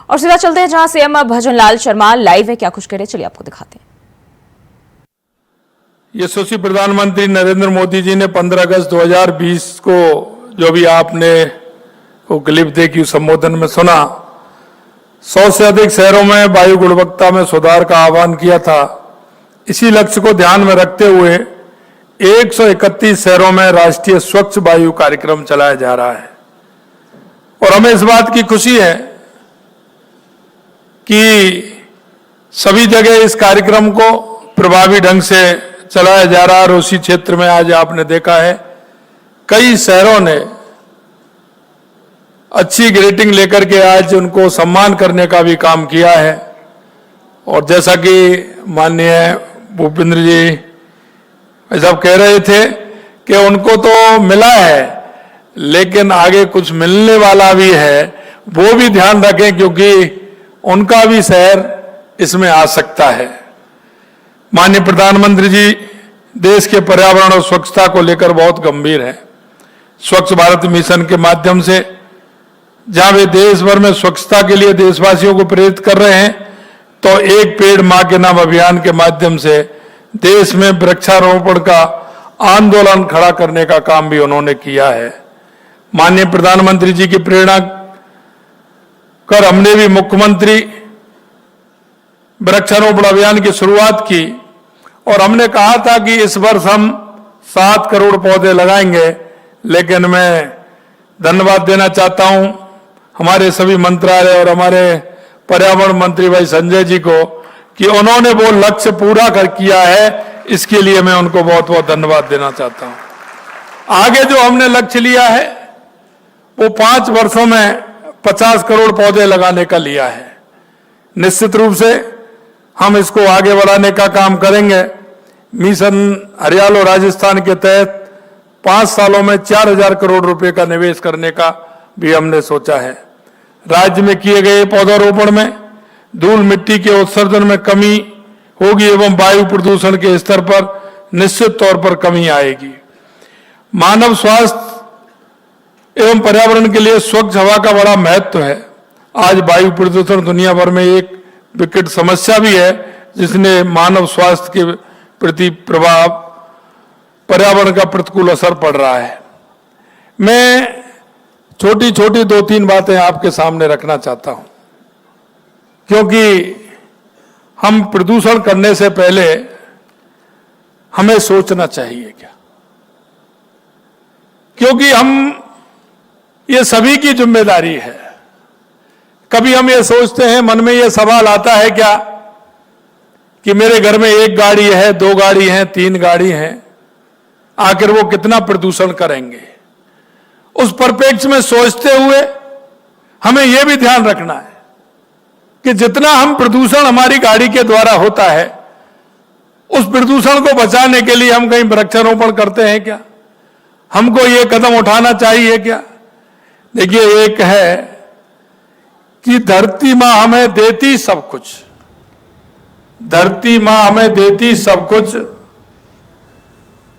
और सीधा चलते हैं जहां सीएम भजनलाल शर्मा लाइव है, क्या कुछ कह रहे चलिए आपको दिखाते हैं। यशस्वी प्रधानमंत्री नरेंद्र मोदी जी ने 15 अगस्त 2020 को जो भी आपने वो क्लिप देखी, उस संबोधन में सुना, 100 से अधिक शहरों में वायु गुणवत्ता में सुधार का आह्वान किया था। इसी लक्ष्य को ध्यान में रखते हुए 131 शहरों में राष्ट्रीय स्वच्छ वायु कार्यक्रम चलाया जा रहा है। और हमें इस बात की खुशी है कि सभी जगह इस कार्यक्रम को प्रभावी ढंग से चलाया जा रहा है। और उसी क्षेत्र में आज आपने देखा है कई शहरों ने अच्छी ग्रेडिंग लेकर के आज उनको सम्मान करने का भी काम किया है। और जैसा कि माननीय भूपेंद्र जी सब कह रहे थे कि उनको तो मिला है लेकिन आगे कुछ मिलने वाला भी है, वो भी ध्यान रखें क्योंकि उनका भी शहर इसमें आ सकता है। माननीय प्रधानमंत्री जी देश के पर्यावरण और स्वच्छता को लेकर बहुत गंभीर हैं। स्वच्छ भारत मिशन के माध्यम से जहां वे देश भर में स्वच्छता के लिए देशवासियों को प्रेरित कर रहे हैं, तो एक पेड़ मां के नाम अभियान के माध्यम से देश में वृक्षारोपण का आंदोलन खड़ा करने का काम भी उन्होंने किया है। माननीय प्रधानमंत्री जी की प्रेरणा कर हमने भी मुख्यमंत्री वृक्षारोपण अभियान की शुरुआत की और हमने कहा था कि इस वर्ष हम 7 करोड़ पौधे लगाएंगे। लेकिन मैं धन्यवाद देना चाहता हूं हमारे सभी मंत्रालय और हमारे पर्यावरण मंत्री भाई संजय जी को कि उन्होंने वो लक्ष्य पूरा कर किया है। इसके लिए मैं उनको बहुत बहुत धन्यवाद देना चाहता हूं। आगे जो हमने लक्ष्य लिया है वो 5 वर्षों में 50 करोड़ पौधे लगाने का लिया है। निश्चित रूप से हम इसको आगे बढ़ाने का काम करेंगे। मिशन हरियाणा और राजस्थान के तहत 5 सालों में 4000 करोड़ रुपए का निवेश करने का भी हमने सोचा है। राज्य में किए गए पौधारोपण में धूल मिट्टी के उत्सर्जन में कमी होगी एवं वायु प्रदूषण के स्तर पर निश्चित तौर पर कमी आएगी। मानव स्वास्थ्य एवं पर्यावरण के लिए स्वच्छ हवा का बड़ा महत्व है। आज वायु प्रदूषण दुनिया भर में एक विकट समस्या भी है जिसने मानव स्वास्थ्य के प्रति प्रभाव, पर्यावरण का प्रतिकूल असर पड़ रहा है। मैं छोटी छोटी 2-3 बातें आपके सामने रखना चाहता हूं क्योंकि हम प्रदूषण करने से पहले हमें सोचना चाहिए क्या, क्योंकि हम ये सभी की जिम्मेदारी है। कभी हम ये सोचते हैं, मन में ये सवाल आता है क्या कि मेरे घर में 1 गाड़ी है, 2 गाड़ी है, 3 गाड़ी है, आखिर वो कितना प्रदूषण करेंगे। उस परिप्रेक्ष्य में सोचते हुए हमें यह भी ध्यान रखना है कि जितना हम प्रदूषण हमारी गाड़ी के द्वारा होता है उस प्रदूषण को बचाने के लिए हम कहीं वृक्षारोपण करते हैं क्या, हमको ये कदम उठाना चाहिए क्या। देखिए, एक है कि धरती मां हमें देती सब कुछ, धरती मां हमें देती सब कुछ,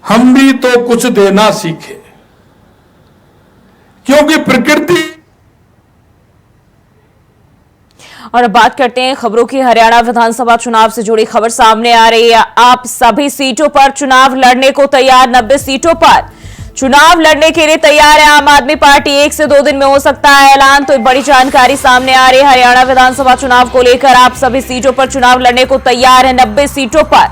हम भी तो कुछ देना सीखे क्योंकि प्रकृति। और अब बात करते हैं खबरों की। हरियाणा विधानसभा चुनाव से जुड़ी खबर सामने आ रही है। आप सभी सीटों पर चुनाव लड़ने को तैयार, 90 सीटों पर चुनाव लड़ने के लिए तैयार है आम आदमी पार्टी। 1 से 2 दिन में हो सकता है ऐलान। तो बड़ी जानकारी सामने आ रही है हरियाणा विधानसभा चुनाव को लेकर। आप सभी सीटों पर चुनाव लड़ने को तैयार है। 90 सीटों पर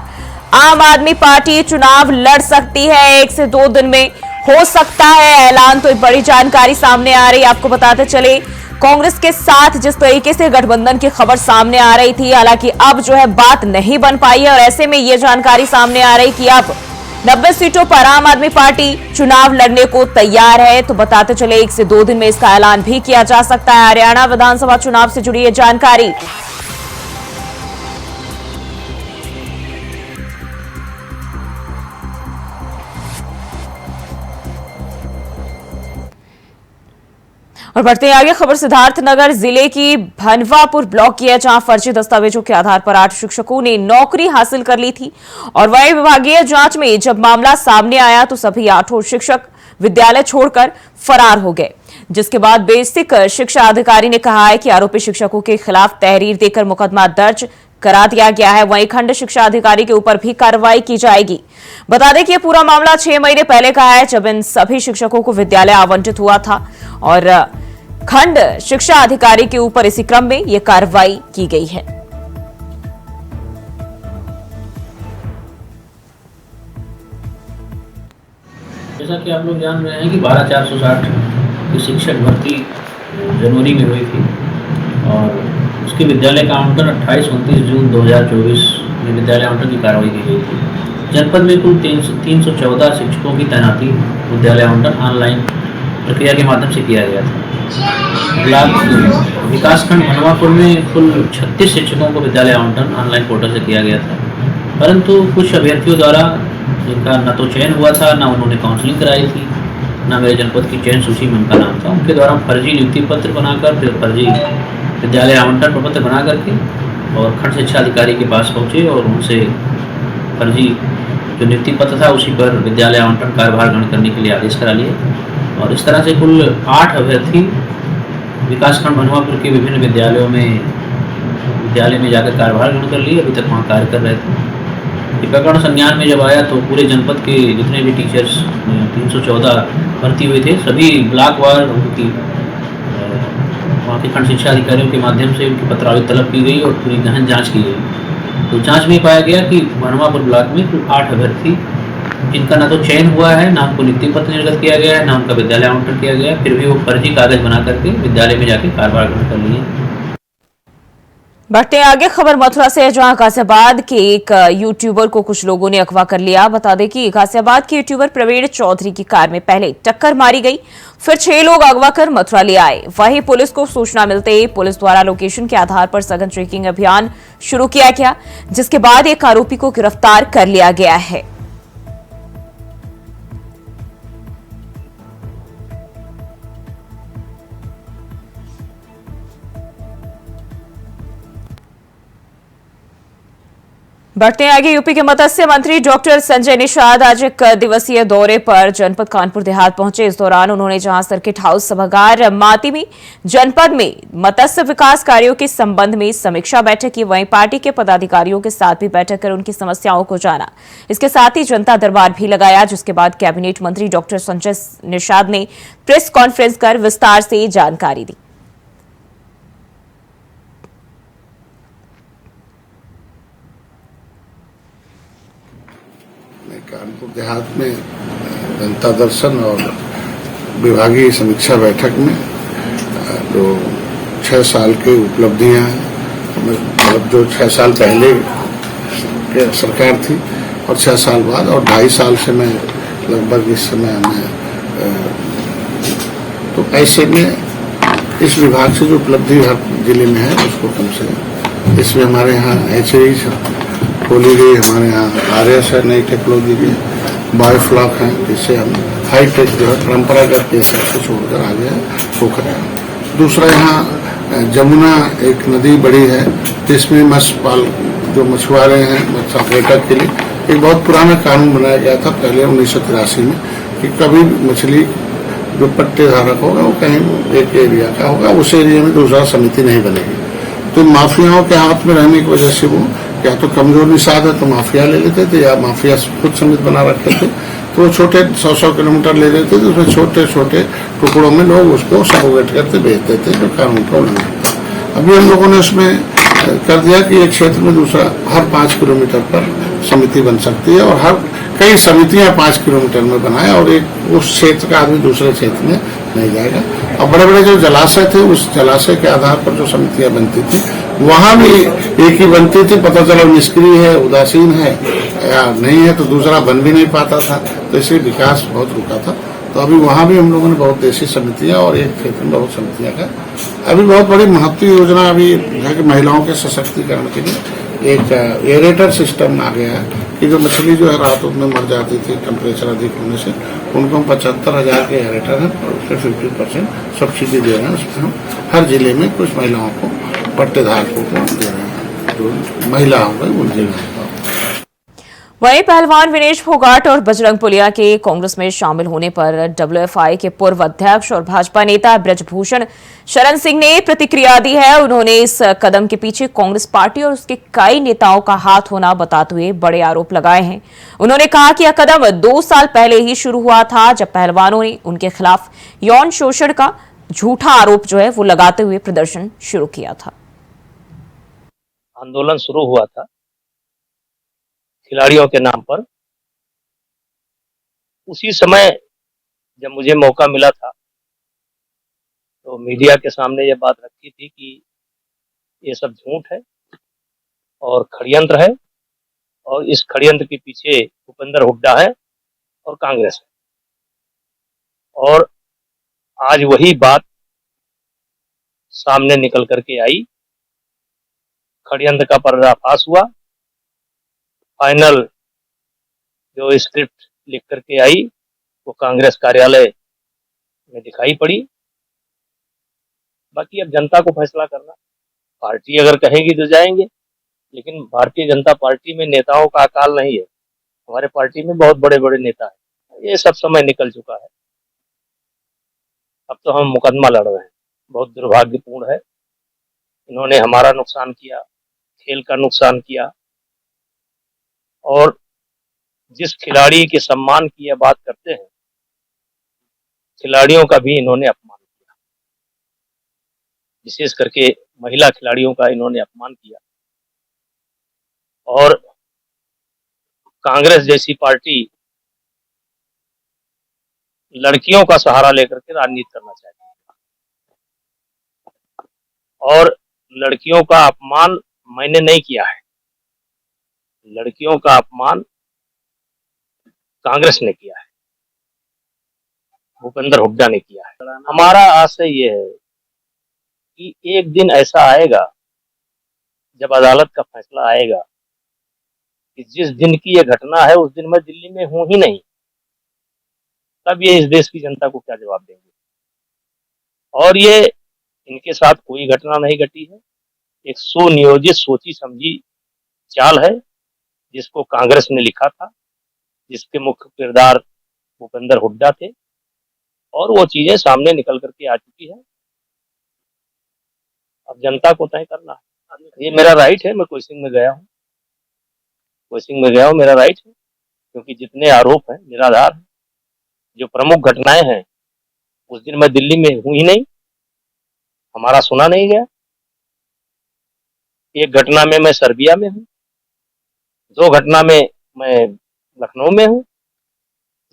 आम आदमी पार्टी चुनाव लड़ सकती है। 1 से 2 दिन में हो सकता है ऐलान। तो बड़ी जानकारी सामने आ रही है। आपको बताते चले, कांग्रेस के साथ जिस तरीके से गठबंधन की खबर सामने आ रही थी, हालांकि अब जो है बात नहीं बन पाई है और ऐसे में ये जानकारी सामने आ रही कि अब 90 सीटों पर आम आदमी पार्टी चुनाव लड़ने को तैयार है। तो बताते चले 1 से 2 दिन में इसका ऐलान भी किया जा सकता है। हरियाणा विधानसभा चुनाव से जुड़ी ये जानकारी। और बढ़ते हैं आगे, खबर सिद्धार्थनगर जिले की भनवापुर ब्लॉक की है, जहां फर्जी दस्तावेजों के आधार पर 8 शिक्षकों ने नौकरी हासिल कर ली थी। और वही विभागीय जांच में जब मामला सामने आया तो सभी 8 शिक्षक विद्यालय छोड़कर फरार हो गए। जिसके बाद बेसिक शिक्षा अधिकारी ने कहा है कि आरोपी शिक्षकों के खिलाफ तहरीर देकर मुकदमा दर्ज करा दिया गया है। वहीं खंड शिक्षा अधिकारी के ऊपर भी कार्रवाई की जाएगी। बता दें कि यह पूरा मामला 6 महीने पहले का है, जब इन सभी शिक्षकों को विद्यालय आवंटित हुआ था और खंड शिक्षा अधिकारी के ऊपर इसी क्रम में यह कार्रवाई की गई है। जैसा कि आप लोग जान रहे हैं कि 12,460 की शिक्षक भर्ती जनवरी में हुई थी और उसके विद्यालय का आवंटन 28-29 जून 2024 में विद्यालय आवंटन की कार्रवाई की गई थी। जनपद में कुल 314 शिक्षकों की तैनाती विद्यालय आवंटन ऑनलाइन प्रक्रिया के माध्यम से किया गया था। ब्लॉक विकासखंड मनवापुर में कुल 36 शिक्षकों को विद्यालय आवंटन ऑनलाइन पोर्टल से किया गया था, परंतु कुछ अभ्यर्थियों द्वारा जिनका न तो चयन हुआ था, न उन्होंने काउंसलिंग कराई थी, न मेरे जनपद की चयन सूची में उनका नाम था, उनके द्वारा फर्जी नियुक्ति पत्र बनाकर फिर फर्जी विद्यालय आवंटन प्रपत्र बना करके और खंड शिक्षा अधिकारी के पास पहुँचे और उनसे फर्जी जो नियुक्ति पत्र था उसी पर विद्यालय आवंटन कार्यभार ग्रहण करने के लिए आदेश करा लिए और इस तरह से कुल 8 अभ्यर्थी विकासखंड मनवापुर के विभिन्न विद्यालय में जाकर कार्यभार ग्रहण कर लिए। अभी तक वहाँ कार्य कर रहे थे। ये प्रकरण संज्ञान में जब आया तो पूरे जनपद के जितने भी टीचर्स 314 भर्ती हुए थे, सभी ब्लॉक वार उनकी वहाँ के खंड शिक्षा अधिकारियों के माध्यम से उनकी पत्रावली तलब की गई और पूरी गहन जांच की गई। तो जांच में पाया गया कि मनवापुर ब्लॉक में कुल 8 अभ्यर्थी जिनका ना तो चयन हुआ है, ना उनको नियुक्ति पत्र निर्गत किया गया है, ना उनका विद्यालय आवंटन किया गया, फिर भी वो फर्जी कागज बना करके विद्यालय में जाके कार्यभार ग्रहण कर लिए। बढ़ते आगे खबर मथुरा से है, जहां गाजियाबाद के एक यूट्यूबर को कुछ लोगों ने अगवा कर लिया। बता दें कि गाजियाबाद के यूट्यूबर प्रवीण चौधरी की कार में पहले टक्कर मारी गई, फिर 6 लोग अगवा कर मथुरा ले आए। वहीं पुलिस को सूचना मिलते ही पुलिस द्वारा लोकेशन के आधार पर सघन चेकिंग अभियान शुरू किया गया, जिसके बाद एक आरोपी को गिरफ्तार कर लिया गया है। बढ़ते आगे, यूपी के मत्स्य मंत्री डॉक्टर संजय निषाद आज एक दिवसीय दौरे पर जनपद कानपुर देहात पहुंचे। इस दौरान उन्होंने जहां सर्किट हाउस सभागार मातिमी जनपद में मत्स्य विकास कार्यों के संबंध में समीक्षा बैठक की, वहीं पार्टी के पदाधिकारियों के साथ भी बैठक कर उनकी समस्याओं को जाना। इसके साथ ही जनता दरबार भी लगाया, जिसके बाद कैबिनेट मंत्री डॉक्टर संजय निषाद ने प्रेस कॉन्फ्रेंस कर विस्तार से जानकारी दी। कानपुर देहात में जनता दर्शन और विभागीय समीक्षा बैठक में जो 6 साल की उपलब्धियां हैं, मतलब जो 6 साल पहले के सरकार थी और 6 साल बाद और 2.5 साल से मैं लगभग इस समय मैं तो ऐसे में इस विभाग से जो उपलब्धि हर जिले में है उसको कम से कम इसमें हमारे यहाँ HAE खोली गई, हमारे यहाँ RS है, नई टेक्नोलॉजी की बायोफ्लॉक है, जिससे हम हाईटेक जो है परंपरागत के हिसाब से छोड़कर आ गया पोखरा। दूसरा यहाँ जमुना एक नदी बड़ी है, जिसमें जो मछुआरे हैं पर्यटक के लिए एक बहुत पुराना कानून बनाया गया था पहले 1983 में कि कभी मछली जो पट्टे धारक होगा वो कहीं एक एरिया का होगा, उस एरिया में दूसरा समिति नहीं बनेगी। तो माफियाओं के हाथ में रहने की वजह से वो या तो कमजोर निषाद है तो माफिया ले लेते थे या माफिया खुद समिति बना रखते थे, तो वो छोटे 100-100 किलोमीटर ले लेते थे, उसमें छोटे छोटे टुकड़ों में लोग उसको सबोगेट करके बेचते थे, जो कानून का उल्लंघन था। अभी हम लोगों ने उसमें कर दिया कि एक क्षेत्र में दूसरा हर 5 किलोमीटर पर समिति बन सकती है और हर कई समितियां 5 किलोमीटर में बनाए और एक उस क्षेत्र का आदमी दूसरे क्षेत्र में नहीं जाएगा। और बड़े बड़े जो जलाशय थे उस जलाशय के आधार पर जो समितियां बनती थी वहां भी एक ही बनती थी, पता चला निष्क्रिय है, उदासीन है या नहीं है तो दूसरा बन भी नहीं पाता था, तो इसलिए विकास बहुत रुका था। तो अभी वहां भी हम लोगों ने बहुत देशी समितियां और एक क्षेत्र में बहुत समितियां का अभी बहुत बड़ी महत्व योजना अभी है कि महिलाओं के सशक्तिकरण के लिए एक एरेटर सिस्टम आ गया है कि जो मछली जो है रातों में मर जाती थी टेम्परेचर अधिक होने से, उनको हम 75,000 के एरेटर हैं और उससे 50% सब्सिडी दे रहे हैं। उसमें हम हर जिले में कुछ महिलाओं को पट्टेधारकों को दे रहे हैं, जो महिला हो गई उन जिलों को। वहीं पहलवान विनेश फोगाट और बजरंग पुनिया के कांग्रेस में शामिल होने पर डब्ल्यूएफआई के पूर्व अध्यक्ष और भाजपा नेता ब्रजभूषण शरण सिंह ने प्रतिक्रिया दी है। उन्होंने इस कदम के पीछे कांग्रेस पार्टी और उसके कई नेताओं का हाथ होना बताते हुए बड़े आरोप लगाए हैं। उन्होंने कहा कि यह कदम 2 साल पहले ही शुरू हुआ था, जब पहलवानों ने उनके खिलाफ यौन शोषण का झूठा आरोप जो है वो लगाते हुए प्रदर्शन शुरू किया था। आंदोलन शुरू हुआ था खिलाड़ियों के नाम पर। उसी समय जब मुझे मौका मिला था तो मीडिया के सामने ये बात रखी थी कि ये सब झूठ है और षड्यंत्र है, और इस षड्यंत्र के पीछे भूपेंद्र हुड्डा है और कांग्रेस है। और आज वही बात सामने निकल करके आई, षड्यंत्र का पर्दाफाश हुआ। फाइनल जो स्क्रिप्ट लिख करके आई वो कांग्रेस कार्यालय में दिखाई पड़ी। बाकी अब जनता को फैसला करना, पार्टी अगर कहेगी तो जाएंगे, लेकिन भारतीय जनता पार्टी में नेताओं का अकाल नहीं है। हमारे पार्टी में बहुत बड़े बड़े नेता हैं, ये सब समय निकल चुका है। अब तो हम मुकदमा लड़ रहे हैं। बहुत दुर्भाग्यपूर्ण है, इन्होंने हमारा नुकसान किया, खेल का नुकसान किया, और जिस खिलाड़ी के सम्मान की यह बात करते हैं, खिलाड़ियों का भी इन्होंने अपमान किया। विशेष करके महिला खिलाड़ियों का इन्होंने अपमान किया। और कांग्रेस जैसी पार्टी लड़कियों का सहारा लेकर के राजनीति करना चाहती है, और लड़कियों का अपमान मैंने नहीं किया है। लड़कियों का अपमान कांग्रेस ने किया है, भूपेंद्र हुड्डा ने किया है। हमारा आशय ये है कि एक दिन ऐसा आएगा जब अदालत का फैसला आएगा कि जिस दिन की ये घटना है उस दिन मैं दिल्ली में हूं ही नहीं, तब ये इस देश की जनता को क्या जवाब देंगे। और ये इनके साथ कोई घटना नहीं घटी है, एक सुनियोजित सोची समझी चाल है जिसको कांग्रेस ने लिखा था, जिसके मुख्य किरदार भूपेंद्र हुड्डा थे, और वो चीजें सामने निकल करके आ चुकी है। अब जनता को तय करना है। ये मेरा राइट है, मैं कोचिंग में गया हूँ, मेरा राइट है, क्योंकि जितने आरोप हैं निराधार हैं। जो प्रमुख घटनाएं हैं उस दिन मैं दिल्ली में हूं ही नहीं, हमारा सुना नहीं गया। एक घटना में मैं सर्बिया में हूँ, 2 घटना में मैं लखनऊ में हूँ।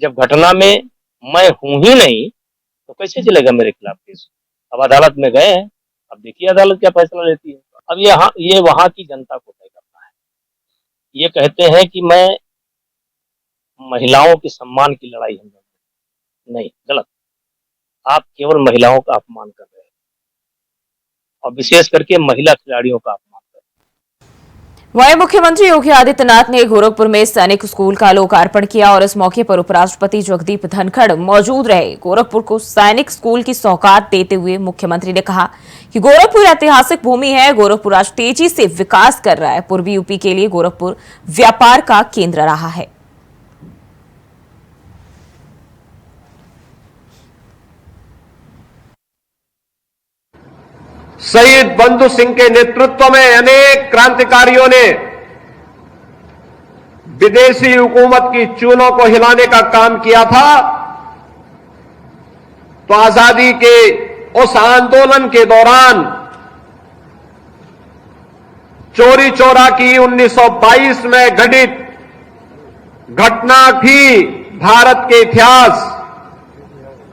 जब घटना में मैं हूं ही नहीं तो कैसे चलेगा मेरे खिलाफ केस। अब अदालत में गए हैं, अब देखिए अदालत क्या फैसला लेती है। अब ये वहां की जनता को तय करना है। ये कहते हैं कि मैं महिलाओं के सम्मान की लड़ाई हम नहीं, गलत। आप केवल महिलाओं का अपमान कर रहे हैं, और विशेष करके महिला खिलाड़ियों का अपमान कर रहे हैं। वहीं मुख्यमंत्री योगी आदित्यनाथ ने गोरखपुर में सैनिक स्कूल का लोकार्पण किया और इस मौके पर उपराष्ट्रपति जगदीप धनखड़ मौजूद रहे। गोरखपुर को सैनिक स्कूल की सौगात देते हुए मुख्यमंत्री ने कहा कि गोरखपुर ऐतिहासिक भूमि है, गोरखपुर आज तेजी से विकास कर रहा है। पूर्वी यूपी के लिए गोरखपुर व्यापार का केंद्र रहा है। शहीद बंधु सिंह के नेतृत्व में अनेक क्रांतिकारियों ने विदेशी हुकूमत की चूनों को हिलाने का काम किया था। तो आजादी के उस आंदोलन के दौरान चोरी चोरा की 1922 में घटित घटना भी भारत के इतिहास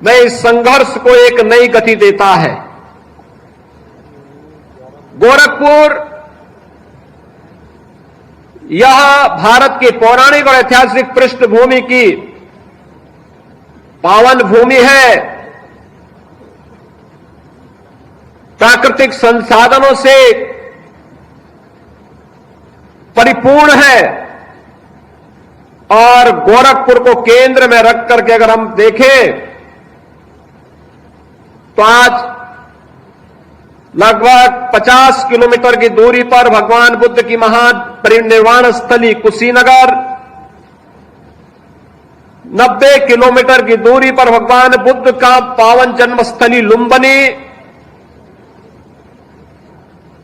में इस संघर्ष को एक नई गति देता है। गोरखपुर यह भारत की पौराणिक और ऐतिहासिक पृष्ठभूमि की पावन भूमि है। प्राकृतिक संसाधनों से परिपूर्ण है, और गोरखपुर को केंद्र में रख करके अगर हम देखें तो आज लगभग 50 किलोमीटर की दूरी पर भगवान बुद्ध की महान परिनिर्वाण स्थली कुशीनगर, 90 किलोमीटर की दूरी पर भगवान बुद्ध का पावन जन्मस्थली लुम्बिनी,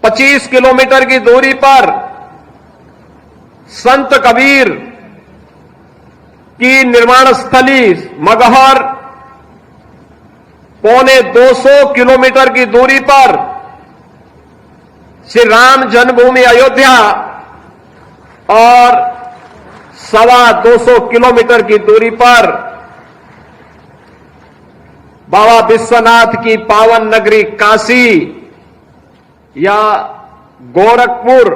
25 किलोमीटर की दूरी पर संत कबीर की निर्माण स्थली मगहर, पौने 200 किलोमीटर की दूरी पर श्री राम जन्मभूमि अयोध्या और 250 किलोमीटर की दूरी पर बाबा विश्वनाथ की पावन नगरी काशी या गोरखपुर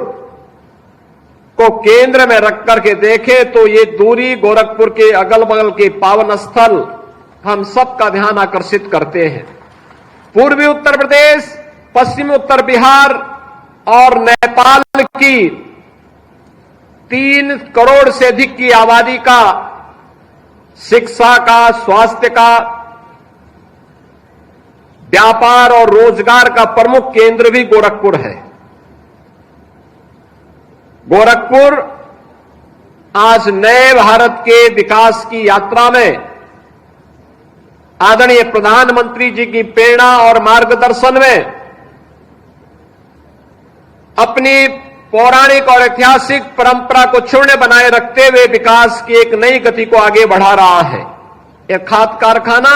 को केंद्र में रख करके देखें तो ये दूरी गोरखपुर के अगल बगल के पावन स्थल हम सबका ध्यान आकर्षित करते हैं। पूर्वी उत्तर प्रदेश, पश्चिमी उत्तर बिहार और नेपाल की 3 करोड़ से अधिक की आबादी का शिक्षा का, स्वास्थ्य का, व्यापार और रोजगार का प्रमुख केंद्र भी गोरखपुर है। गोरखपुर आज नए भारत के विकास की यात्रा में आदरणीय प्रधानमंत्री जी की प्रेरणा और मार्गदर्शन में अपनी पौराणिक और ऐतिहासिक परंपरा को क्षुण्ण बनाए रखते हुए विकास की एक नई गति को आगे बढ़ा रहा है। यह खाद कारखाना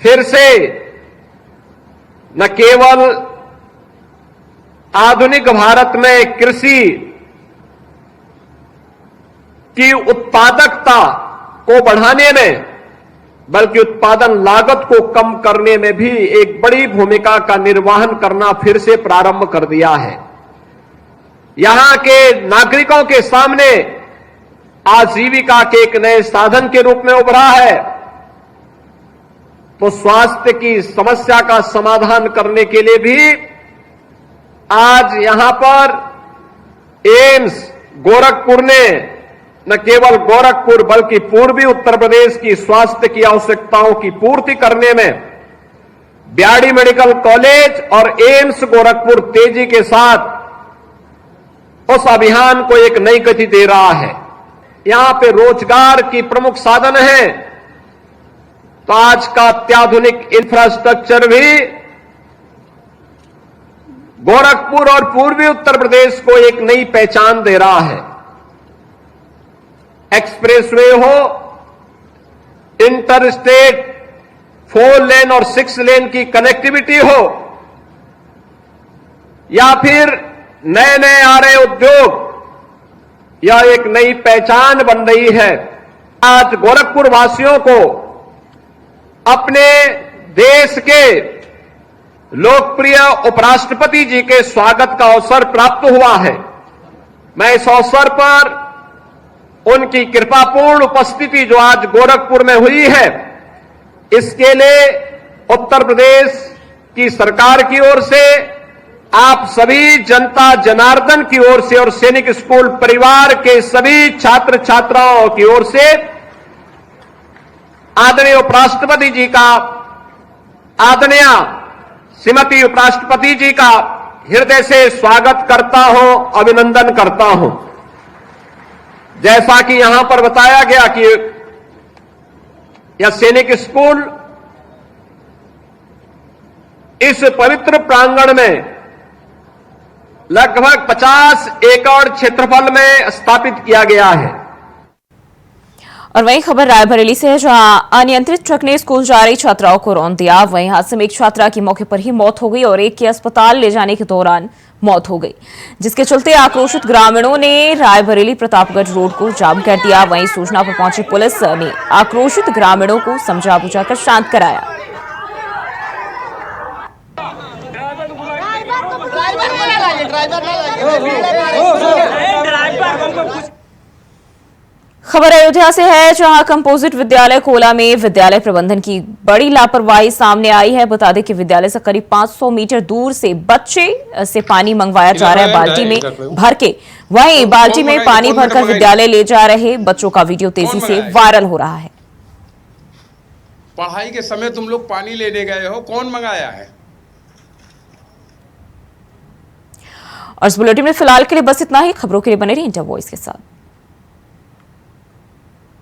फिर से न केवल आधुनिक भारत में कृषि की उत्पादकता को बढ़ाने में बल्कि उत्पादन लागत को कम करने में भी एक बड़ी भूमिका का निर्वहन करना फिर से प्रारंभ कर दिया है। यहां के नागरिकों के सामने आजीविका के एक नए साधन के रूप में उभरा है। तो स्वास्थ्य की समस्या का समाधान करने के लिए भी आज यहां पर एम्स गोरखपुर ने न केवल गोरखपुर बल्कि पूर्वी उत्तर प्रदेश की स्वास्थ्य की आवश्यकताओं की पूर्ति करने में बीआरडी मेडिकल कॉलेज और एम्स गोरखपुर तेजी के साथ उस अभियान को एक नई गति दे रहा है। यहां पे रोजगार की प्रमुख साधन है, तो आज का अत्याधुनिक इंफ्रास्ट्रक्चर भी गोरखपुर और पूर्वी उत्तर प्रदेश को एक नई पहचान दे रहा है। एक्सप्रेसवे हो, इंटर स्टेट 4 लेन और 6 लेन की कनेक्टिविटी हो, या फिर नए नए आ रहे उद्योग, यह एक नई पहचान बन रही है। आज गोरखपुर वासियों को अपने देश के लोकप्रिय उपराष्ट्रपति जी के स्वागत का अवसर प्राप्त हुआ है। मैं इस अवसर पर उनकी कृपापूर्ण उपस्थिति जो आज गोरखपुर में हुई है, इसके लिए उत्तर प्रदेश की सरकार की ओर से, आप सभी जनता जनार्दन की ओर से और सैनिक स्कूल परिवार के सभी छात्र छात्राओं की ओर से आदरणीय उपराष्ट्रपति जी का, आदरणीय श्रीमती उपराष्ट्रपति जी का हृदय से स्वागत करता हूं, अभिनंदन करता हूं। जैसा कि यहां पर बताया गया कि यह सैनिक स्कूल इस पवित्र प्रांगण में लगभग 50 एकड़ क्षेत्रफल में स्थापित किया गया है। और वहीं खबर रायबरेली से है, जहां अनियंत्रित ट्रक ने स्कूल जा रही छात्राओं को रौंद दिया। वहीं हादसे में एक छात्रा की मौके पर ही मौत हो गई और एक की अस्पताल ले जाने के दौरान मौत हो गई, जिसके चलते आक्रोशित ग्रामीणों ने रायबरेली प्रतापगढ़ रोड को जाम कर दिया। वहीं सूचना पर पहुंची पुलिस ने आक्रोशित ग्रामीणों को समझा बुझाकर शांत कराया। खबर अयोध्या से है, जहां कंपोजिट विद्यालय कोला में विद्यालय प्रबंधन की बड़ी लापरवाही सामने आई है। बता दें कि विद्यालय से करीब 500 मीटर दूर से बच्चे से पानी मंगवाया जा रहा है बाल्टी में भर के। वहीं बाल्टी में पानी भरकर विद्यालय ले जा रहे बच्चों का वीडियो तेजी से वायरल हो रहा है। पढ़ाई के समय तुम लोग पानी लेने गए हो, कौन मंगाया है? और इस बुलेटिन में फिलहाल के लिए बस इतना ही। खबरों के लिए बने रहिए इंटर वॉइस के साथ।